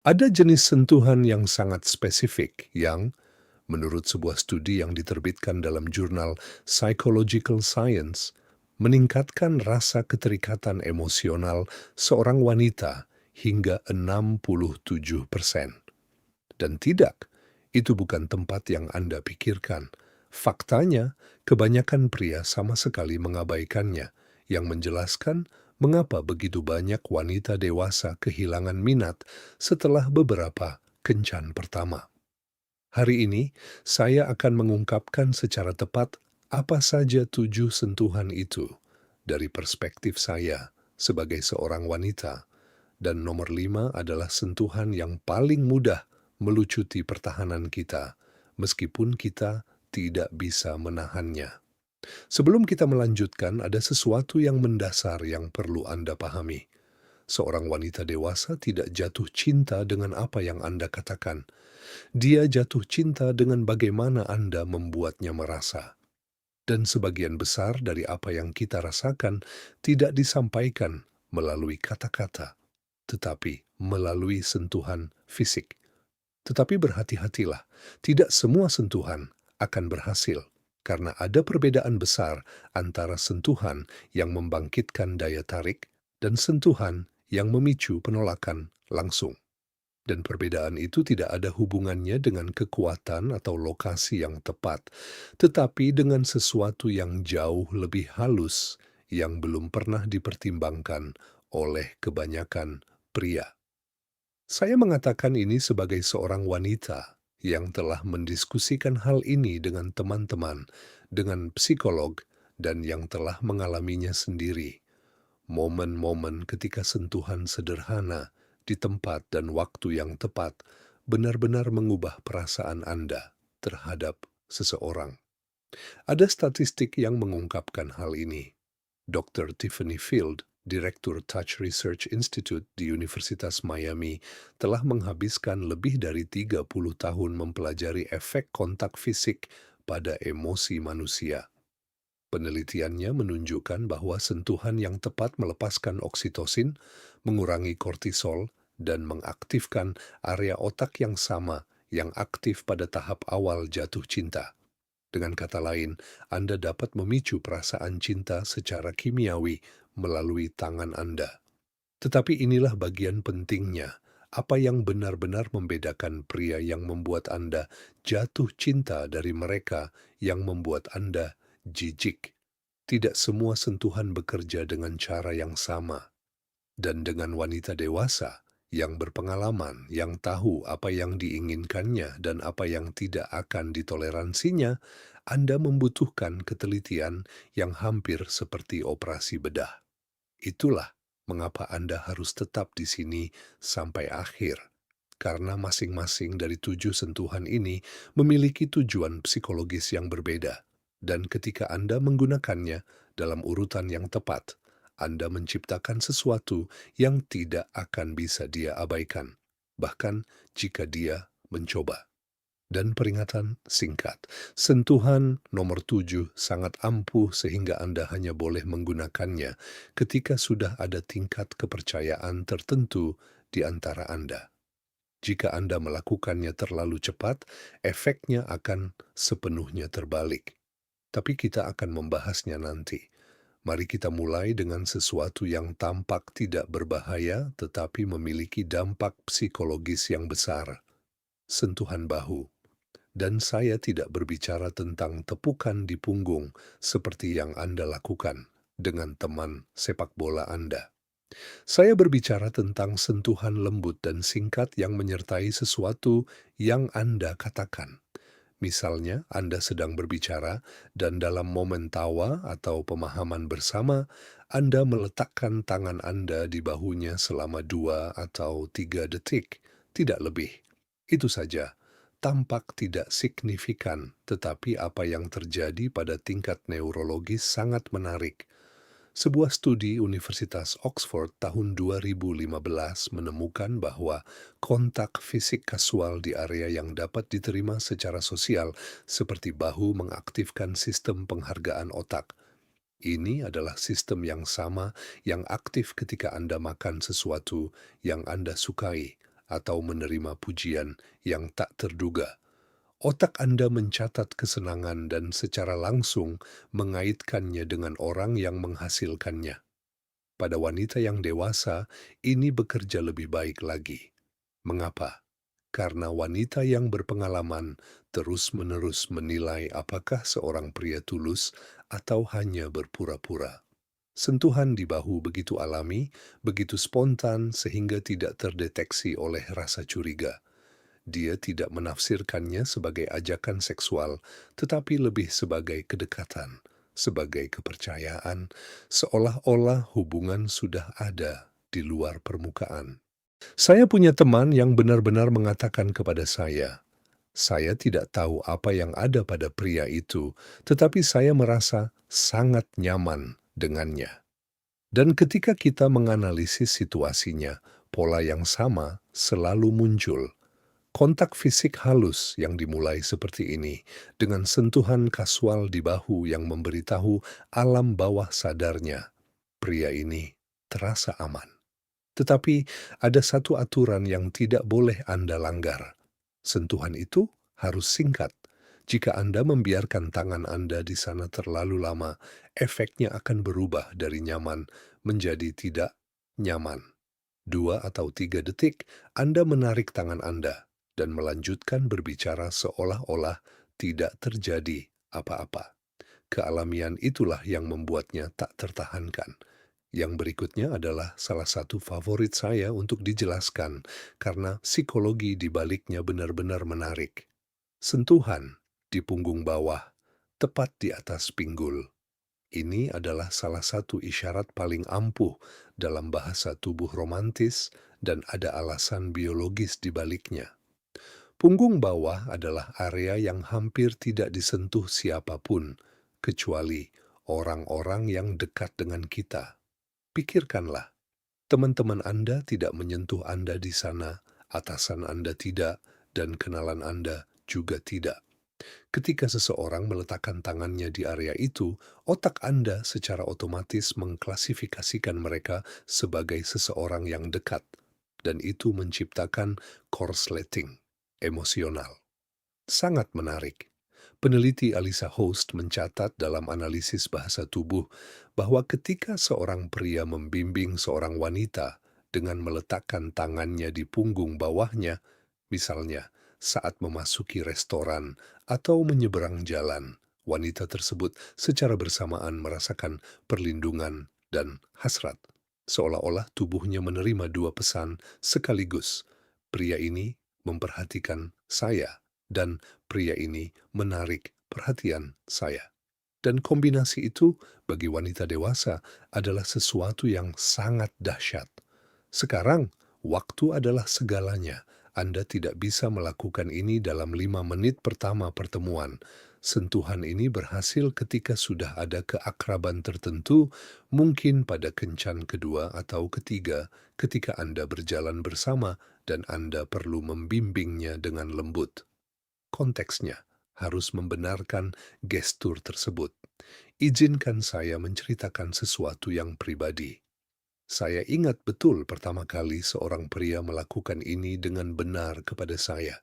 Ada jenis sentuhan yang sangat spesifik yang, menurut sebuah studi yang diterbitkan dalam jurnal Psychological Science, meningkatkan rasa keterikatan emosional seorang wanita hingga 67%. Dan tidak, itu bukan tempat yang Anda pikirkan. Faktanya, kebanyakan pria sama sekali mengabaikannya, yang menjelaskan mengapa begitu banyak wanita dewasa kehilangan minat setelah beberapa kencan pertama. Hari ini, saya akan mengungkapkan secara tepat apa saja 7 sentuhan itu dari perspektif saya sebagai seorang wanita. Dan nomor 5 adalah sentuhan yang paling mudah melucuti pertahanan kita, meskipun kita tidak bisa menahannya. Sebelum kita melanjutkan, ada sesuatu yang mendasar yang perlu Anda pahami. Seorang wanita dewasa tidak jatuh cinta dengan apa yang Anda katakan. Dia jatuh cinta dengan bagaimana Anda membuatnya merasa. Dan sebagian besar dari apa yang kita rasakan tidak disampaikan melalui kata-kata, tetapi melalui sentuhan fisik. Tetapi berhati-hatilah, tidak semua sentuhan akan berhasil, karena ada perbedaan besar antara sentuhan yang membangkitkan daya tarik dan sentuhan yang memicu penolakan langsung. Dan perbedaan itu tidak ada hubungannya dengan kekuatan atau lokasi yang tepat, tetapi dengan sesuatu yang jauh lebih halus yang belum pernah dipertimbangkan oleh kebanyakan pria. Saya mengatakan ini sebagai seorang wanita yang telah mendiskusikan hal ini dengan teman-teman, dengan psikolog, dan yang telah mengalaminya sendiri. Momen-momen ketika sentuhan sederhana di tempat dan waktu yang tepat benar-benar mengubah perasaan Anda terhadap seseorang. Ada statistik yang mengungkapkan hal ini. Dr. Tiffany Field, Direktur Touch Research Institute di Universitas Miami, telah menghabiskan lebih dari 30 tahun mempelajari efek kontak fisik pada emosi manusia. Penelitiannya menunjukkan bahwa sentuhan yang tepat melepaskan oksitosin, mengurangi kortisol, dan mengaktifkan area otak yang sama yang aktif pada tahap awal jatuh cinta. Dengan kata lain, Anda dapat memicu perasaan cinta secara kimiawi melalui tangan Anda. Tetapi inilah bagian pentingnya, apa yang benar-benar membedakan pria yang membuat Anda jatuh cinta dari mereka yang membuat Anda jijik. Tidak semua sentuhan bekerja dengan cara yang sama. Dan dengan wanita dewasa yang berpengalaman, yang tahu apa yang diinginkannya dan apa yang tidak akan ditoleransinya, Anda membutuhkan ketelitian yang hampir seperti operasi bedah. Itulah mengapa Anda harus tetap di sini sampai akhir, karena masing-masing dari 7 sentuhan ini memiliki tujuan psikologis yang berbeda. Dan ketika Anda menggunakannya dalam urutan yang tepat, Anda menciptakan sesuatu yang tidak akan bisa dia abaikan, bahkan jika dia mencoba. Dan peringatan singkat, sentuhan nomor 7 sangat ampuh sehingga Anda hanya boleh menggunakannya ketika sudah ada tingkat kepercayaan tertentu di antara Anda. Jika Anda melakukannya terlalu cepat, efeknya akan sepenuhnya terbalik. Tapi kita akan membahasnya nanti. Mari kita mulai dengan sesuatu yang tampak tidak berbahaya tetapi memiliki dampak psikologis yang besar. Sentuhan bahu. Dan saya tidak berbicara tentang tepukan di punggung seperti yang Anda lakukan dengan teman sepak bola Anda. Saya berbicara tentang sentuhan lembut dan singkat yang menyertai sesuatu yang Anda katakan. Misalnya, Anda sedang berbicara dan dalam momen tawa atau pemahaman bersama, Anda meletakkan tangan Anda di bahunya selama 2 atau 3 detik, tidak lebih. Itu saja. Tampak tidak signifikan, tetapi apa yang terjadi pada tingkat neurologis sangat menarik. Sebuah studi Universitas Oxford tahun 2015 menemukan bahwa kontak fisik kasual di area yang dapat diterima secara sosial seperti bahu mengaktifkan sistem penghargaan otak. Ini adalah sistem yang sama yang aktif ketika Anda makan sesuatu yang Anda sukai atau menerima pujian yang tak terduga. Otak Anda mencatat kesenangan dan secara langsung mengaitkannya dengan orang yang menghasilkannya. Pada wanita yang dewasa, ini bekerja lebih baik lagi. Mengapa? Karena wanita yang berpengalaman terus-menerus menilai apakah seorang pria tulus atau hanya berpura-pura. Sentuhan di bahu begitu alami, begitu spontan sehingga tidak terdeteksi oleh rasa curiga. Dia tidak menafsirkannya sebagai ajakan seksual, tetapi lebih sebagai kedekatan, sebagai kepercayaan, seolah-olah hubungan sudah ada di luar permukaan. Saya punya teman yang benar-benar mengatakan kepada saya tidak tahu apa yang ada pada pria itu, tetapi saya merasa sangat nyaman dengannya. Dan ketika kita menganalisis situasinya, pola yang sama selalu muncul. Kontak fisik halus yang dimulai seperti ini, dengan sentuhan kasual di bahu yang memberitahu alam bawah sadarnya, pria ini terasa aman. Tetapi ada satu aturan yang tidak boleh Anda langgar. Sentuhan itu harus singkat. Jika Anda membiarkan tangan Anda di sana terlalu lama, efeknya akan berubah dari nyaman menjadi tidak nyaman. 2 atau 3 detik, Anda menarik tangan Anda dan melanjutkan berbicara seolah-olah tidak terjadi apa-apa. Kealamian itulah yang membuatnya tak tertahankan. Yang berikutnya adalah salah satu favorit saya untuk dijelaskan karena psikologi di baliknya benar-benar menarik. Sentuhan di punggung bawah, tepat di atas pinggul. Ini adalah salah satu isyarat paling ampuh dalam bahasa tubuh romantis dan ada alasan biologis di baliknya. Punggung bawah adalah area yang hampir tidak disentuh siapapun, kecuali orang-orang yang dekat dengan kita. Pikirkanlah, teman-teman Anda tidak menyentuh Anda di sana, atasan Anda tidak, dan kenalan Anda juga tidak. Ketika seseorang meletakkan tangannya di area itu, otak Anda secara otomatis mengklasifikasikan mereka sebagai seseorang yang dekat, dan itu menciptakan korsleting emosional. Sangat menarik. Peneliti Alisa Host mencatat dalam analisis bahasa tubuh bahwa ketika seorang pria membimbing seorang wanita dengan meletakkan tangannya di punggung bawahnya, misalnya saat memasuki restoran atau menyeberang jalan, wanita tersebut secara bersamaan merasakan perlindungan dan hasrat. Seolah-olah tubuhnya menerima 2 pesan sekaligus. Pria ini memperhatikan saya, dan pria ini menarik perhatian saya. Dan kombinasi itu bagi wanita dewasa adalah sesuatu yang sangat dahsyat. Sekarang, waktu adalah segalanya. Anda tidak bisa melakukan ini dalam 5 menit pertama pertemuan. Sentuhan ini berhasil ketika sudah ada keakraban tertentu, mungkin pada kencan kedua atau ketiga, ketika Anda berjalan bersama dan Anda perlu membimbingnya dengan lembut. Konteksnya harus membenarkan gestur tersebut. Izinkan saya menceritakan sesuatu yang pribadi. Saya ingat betul pertama kali seorang pria melakukan ini dengan benar kepada saya.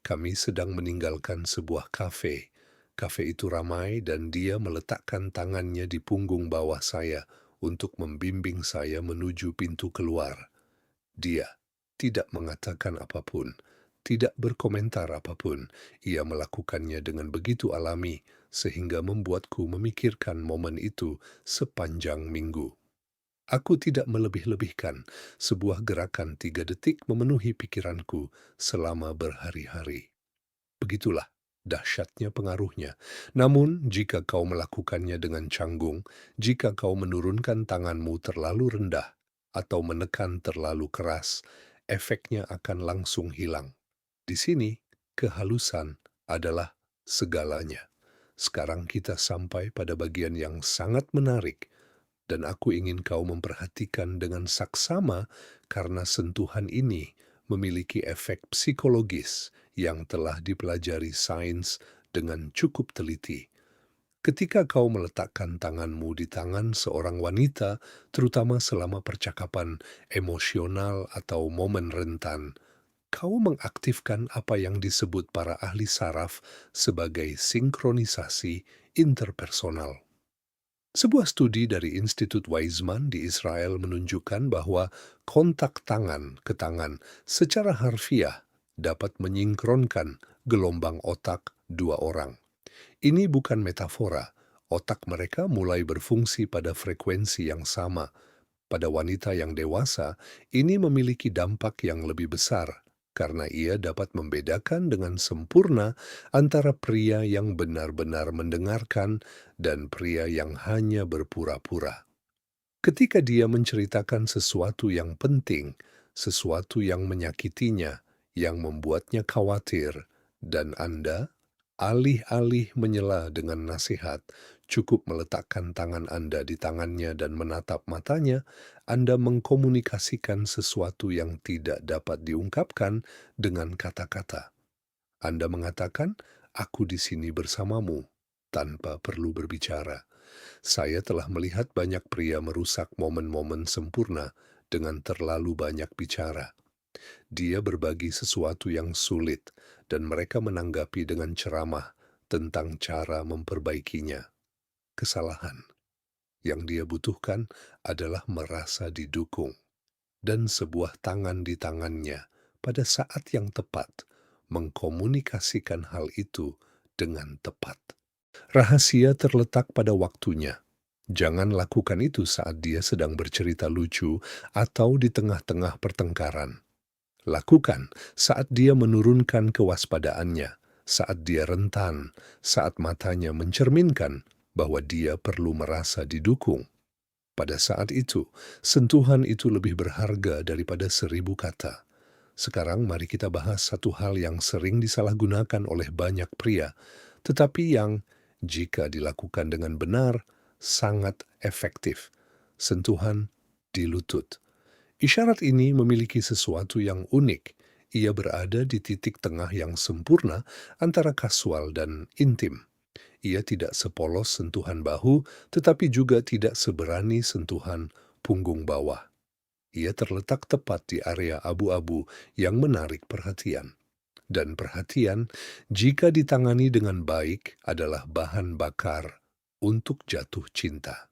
Kami sedang meninggalkan sebuah kafe. Kafe itu ramai dan dia meletakkan tangannya di punggung bawah saya untuk membimbing saya menuju pintu keluar. Dia tidak mengatakan apapun, tidak berkomentar apapun. Ia melakukannya dengan begitu alami sehingga membuatku memikirkan momen itu sepanjang minggu. Aku tidak melebih-lebihkan, sebuah gerakan 3 detik memenuhi pikiranku selama berhari-hari. Begitulah dahsyatnya pengaruhnya. Namun, jika kau melakukannya dengan canggung, jika kau menurunkan tanganmu terlalu rendah atau menekan terlalu keras, efeknya akan langsung hilang. Di sini, kehalusan adalah segalanya. Sekarang kita sampai pada bagian yang sangat menarik, dan aku ingin kau memperhatikan dengan saksama karena sentuhan ini memiliki efek psikologis yang telah dipelajari sains dengan cukup teliti. Ketika kau meletakkan tanganmu di tangan seorang wanita, terutama selama percakapan emosional atau momen rentan, kau mengaktifkan apa yang disebut para ahli saraf sebagai sinkronisasi interpersonal. Sebuah studi dari Institut Weizmann di Israel menunjukkan bahwa kontak tangan ke tangan secara harfiah dapat menyingkronkan gelombang otak dua orang. Ini bukan metafora. Otak mereka mulai berfungsi pada frekuensi yang sama. Pada wanita yang dewasa, ini memiliki dampak yang lebih besar karena ia dapat membedakan dengan sempurna antara pria yang benar-benar mendengarkan dan pria yang hanya berpura-pura. Ketika dia menceritakan sesuatu yang penting, sesuatu yang menyakitinya, yang membuatnya khawatir, dan Anda, alih-alih menyela dengan nasihat, cukup meletakkan tangan Anda di tangannya dan menatap matanya, Anda mengkomunikasikan sesuatu yang tidak dapat diungkapkan dengan kata-kata. Anda mengatakan, "Aku di sini bersamamu," tanpa perlu berbicara. Saya telah melihat banyak pria merusak momen-momen sempurna dengan terlalu banyak bicara. Dia berbagi sesuatu yang sulit, dan mereka menanggapi dengan ceramah tentang cara memperbaikinya. Kesalahan yang dia butuhkan adalah merasa didukung, dan sebuah tangan di tangannya pada saat yang tepat mengkomunikasikan hal itu dengan tepat. Rahasia terletak pada waktunya. Jangan lakukan itu saat dia sedang bercerita lucu atau di tengah-tengah pertengkaran. Lakukan saat dia menurunkan kewaspadaannya, saat dia rentan, saat matanya mencerminkan bahwa dia perlu merasa didukung. Pada saat itu, sentuhan itu lebih berharga daripada 1.000 kata. Sekarang mari kita bahas satu hal yang sering disalahgunakan oleh banyak pria, tetapi yang, jika dilakukan dengan benar, sangat efektif. Sentuhan di lutut. Isyarat ini memiliki sesuatu yang unik. Ia berada di titik tengah yang sempurna antara kasual dan intim. Ia tidak sepolos sentuhan bahu, tetapi juga tidak seberani sentuhan punggung bawah. Ia terletak tepat di area abu-abu yang menarik perhatian. Dan perhatian, jika ditangani dengan baik, adalah bahan bakar untuk jatuh cinta.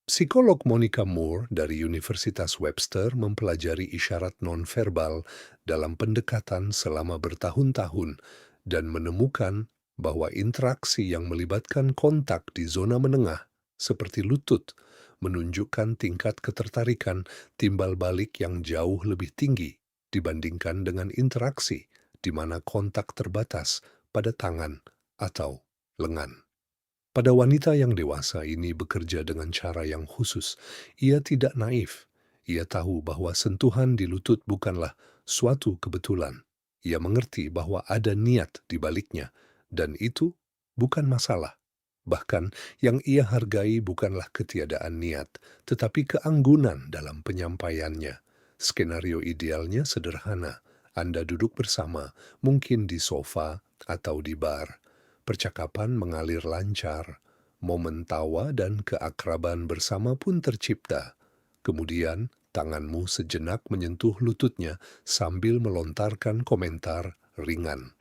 Psikolog Monica Moore dari Universitas Webster mempelajari isyarat nonverbal dalam pendekatan selama bertahun-tahun dan menemukan bahwa interaksi yang melibatkan kontak di zona menengah, seperti lutut, menunjukkan tingkat ketertarikan timbal balik yang jauh lebih tinggi dibandingkan dengan interaksi di mana kontak terbatas pada tangan atau lengan. Pada wanita yang dewasa ini bekerja dengan cara yang khusus. Ia tidak naif. Ia tahu bahwa sentuhan di lutut bukanlah suatu kebetulan. Ia mengerti bahwa ada niat di baliknya, dan itu bukan masalah. Bahkan yang ia hargai bukanlah ketiadaan niat, tetapi keanggunan dalam penyampaiannya. Skenario idealnya sederhana. Anda duduk bersama, mungkin di sofa atau di bar. Percakapan mengalir lancar, momen tawa dan keakraban bersama pun tercipta. Kemudian, tanganmu sejenak menyentuh lututnya sambil melontarkan komentar ringan.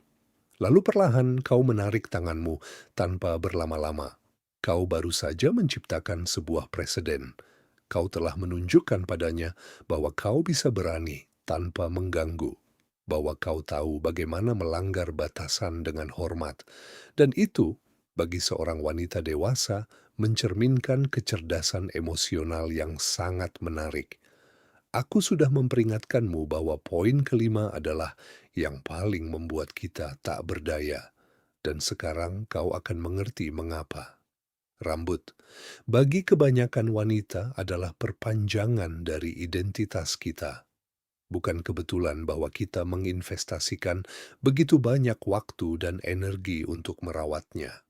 Lalu perlahan kau menarik tanganmu tanpa berlama-lama. Kau baru saja menciptakan sebuah preseden. Kau telah menunjukkan padanya bahwa kau bisa berani tanpa mengganggu, bahwa kau tahu bagaimana melanggar batasan dengan hormat. Dan itu, bagi seorang wanita dewasa, mencerminkan kecerdasan emosional yang sangat menarik. Aku sudah memperingatkanmu bahwa poin kelima adalah yang paling membuat kita tak berdaya. Dan sekarang kau akan mengerti mengapa. Rambut, bagi kebanyakan wanita adalah perpanjangan dari identitas kita. Bukan kebetulan bahwa kita menginvestasikan begitu banyak waktu dan energi untuk merawatnya.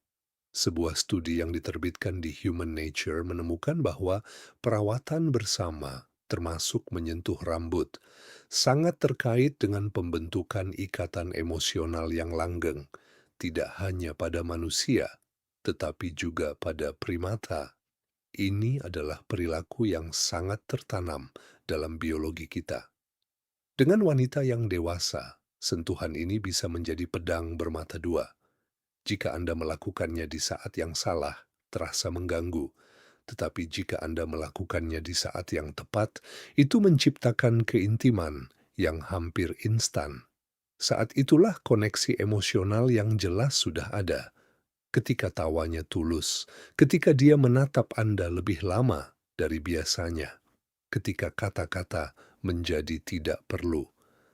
Sebuah studi yang diterbitkan di Human Nature menemukan bahwa perawatan bersama, termasuk menyentuh rambut, sangat terkait dengan pembentukan ikatan emosional yang langgeng, tidak hanya pada manusia, tetapi juga pada primata. Ini adalah perilaku yang sangat tertanam dalam biologi kita. Dengan wanita yang dewasa, sentuhan ini bisa menjadi pedang bermata dua. Jika Anda melakukannya di saat yang salah, terasa mengganggu. Tetapi jika Anda melakukannya di saat yang tepat, itu menciptakan keintiman yang hampir instan. Saat itulah koneksi emosional yang jelas sudah ada. Ketika tawanya tulus, ketika dia menatap Anda lebih lama dari biasanya, ketika kata-kata menjadi tidak perlu.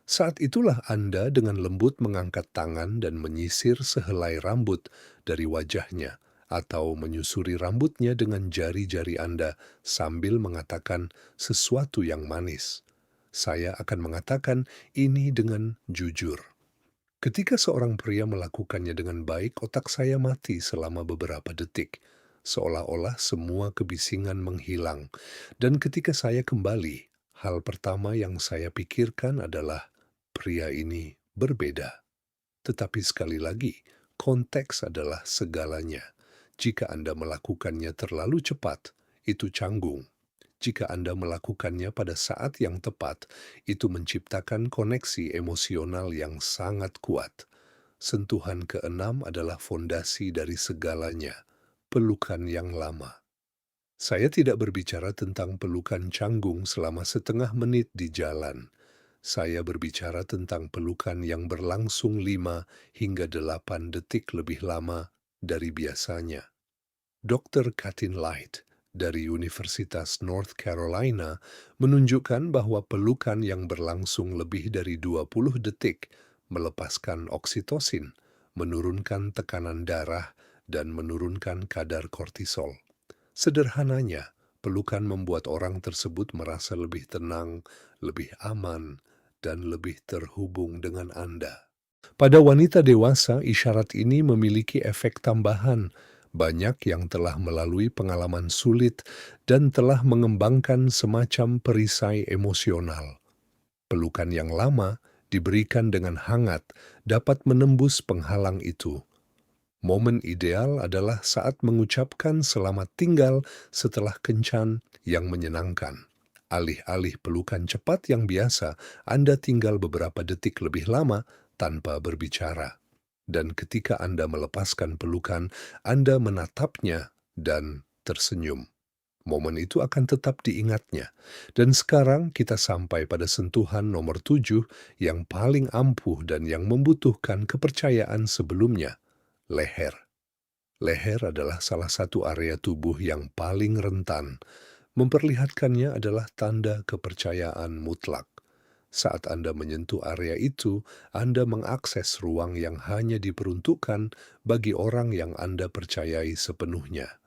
Saat itulah Anda dengan lembut mengangkat tangan dan menyisir sehelai rambut dari wajahnya, atau menyusuri rambutnya dengan jari-jari Anda sambil mengatakan sesuatu yang manis. Saya akan mengatakan ini dengan jujur. Ketika seorang pria melakukannya dengan baik, otak saya mati selama beberapa detik, seolah-olah semua kebisingan menghilang. Dan ketika saya kembali, hal pertama yang saya pikirkan adalah pria ini berbeda. Tetapi sekali lagi, konteks adalah segalanya. Jika Anda melakukannya terlalu cepat, itu canggung. Jika Anda melakukannya pada saat yang tepat, itu menciptakan koneksi emosional yang sangat kuat. Sentuhan keenam adalah fondasi dari segalanya, pelukan yang lama. Saya tidak berbicara tentang pelukan canggung selama setengah menit di jalan. Saya berbicara tentang pelukan yang berlangsung 5 hingga 8 detik lebih lama dari biasanya. Dr. Katin Light dari Universitas North Carolina menunjukkan bahwa pelukan yang berlangsung lebih dari 20 detik melepaskan oksitosin, menurunkan tekanan darah, dan menurunkan kadar kortisol. Sederhananya, pelukan membuat orang tersebut merasa lebih tenang, lebih aman, dan lebih terhubung dengan Anda. Pada wanita dewasa, isyarat ini memiliki efek tambahan. Banyak yang telah melalui pengalaman sulit dan telah mengembangkan semacam perisai emosional. Pelukan yang lama diberikan dengan hangat dapat menembus penghalang itu. Momen ideal adalah saat mengucapkan selamat tinggal setelah kencan yang menyenangkan. Alih-alih pelukan cepat yang biasa, Anda tinggal beberapa detik lebih lama tanpa berbicara. Dan ketika Anda melepaskan pelukan, Anda menatapnya dan tersenyum. Momen itu akan tetap diingatnya. Dan sekarang kita sampai pada sentuhan nomor 7 yang paling ampuh dan yang membutuhkan kepercayaan sebelumnya. Leher. Leher adalah salah satu area tubuh yang paling rentan. Memperlihatkannya adalah tanda kepercayaan mutlak. Saat Anda menyentuh area itu, Anda mengakses ruang yang hanya diperuntukkan bagi orang yang Anda percayai sepenuhnya.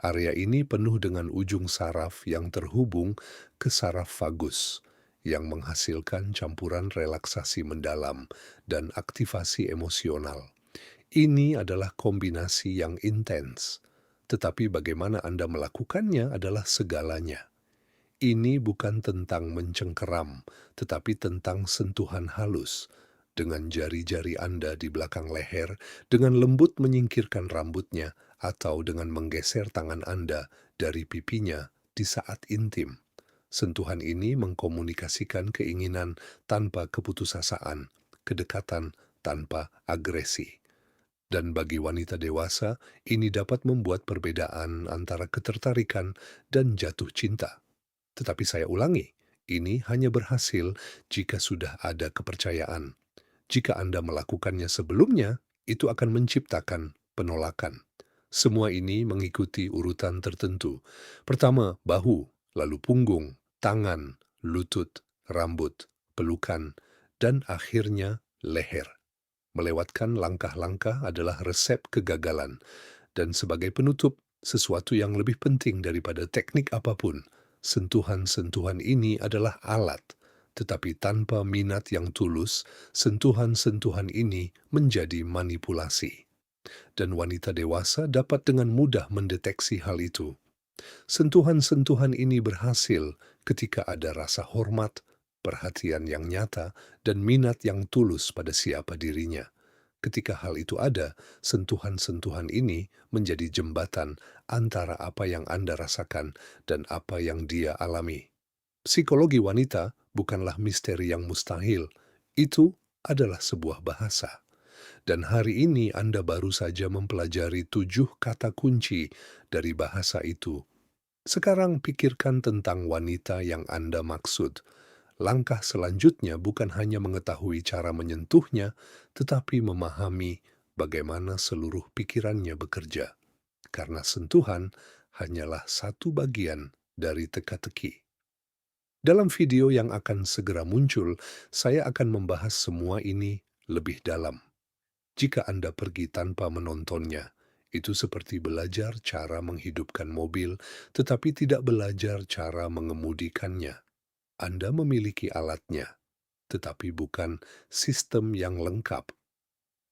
Area ini penuh dengan ujung saraf yang terhubung ke saraf vagus, yang menghasilkan campuran relaksasi mendalam dan aktivasi emosional. Ini adalah kombinasi yang intens, tetapi bagaimana Anda melakukannya adalah segalanya. Ini bukan tentang mencengkeram, tetapi tentang sentuhan halus. Dengan jari-jari Anda di belakang leher, dengan lembut menyingkirkan rambutnya, atau dengan menggeser tangan Anda dari pipinya di saat intim. Sentuhan ini mengkomunikasikan keinginan tanpa keputusasaan, kedekatan tanpa agresi. Dan bagi wanita dewasa, ini dapat membuat perbedaan antara ketertarikan dan jatuh cinta. Tetapi saya ulangi, ini hanya berhasil jika sudah ada kepercayaan. Jika Anda melakukannya sebelumnya, itu akan menciptakan penolakan. Semua ini mengikuti urutan tertentu. Pertama, bahu, lalu punggung, tangan, lutut, rambut, pelukan, dan akhirnya leher. Melewatkan langkah-langkah adalah resep kegagalan. Dan sebagai penutup, sesuatu yang lebih penting daripada teknik apapun, sentuhan-sentuhan ini adalah alat. Tetapi tanpa minat yang tulus, sentuhan-sentuhan ini menjadi manipulasi. Dan wanita dewasa dapat dengan mudah mendeteksi hal itu. Sentuhan-sentuhan ini berhasil ketika ada rasa hormat, perhatian yang nyata, dan minat yang tulus pada siapa dirinya. Ketika hal itu ada, sentuhan-sentuhan ini menjadi jembatan antara apa yang Anda rasakan dan apa yang dia alami. Psikologi wanita bukanlah misteri yang mustahil. Itu adalah sebuah bahasa. Dan hari ini Anda baru saja mempelajari 7 kata kunci dari bahasa itu. Sekarang pikirkan tentang wanita yang Anda maksud. Langkah selanjutnya bukan hanya mengetahui cara menyentuhnya, tetapi memahami bagaimana seluruh pikirannya bekerja. Karena sentuhan hanyalah satu bagian dari teka-teki. Dalam video yang akan segera muncul, saya akan membahas semua ini lebih dalam. Jika Anda pergi tanpa menontonnya, itu seperti belajar cara menghidupkan mobil, tetapi tidak belajar cara mengemudikannya. Anda memiliki alatnya, tetapi bukan sistem yang lengkap.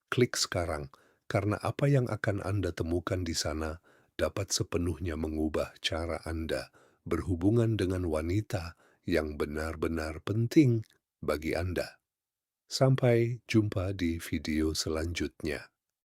Klik sekarang, karena apa yang akan Anda temukan di sana dapat sepenuhnya mengubah cara Anda berhubungan dengan wanita yang benar-benar penting bagi Anda. Sampai jumpa di video selanjutnya.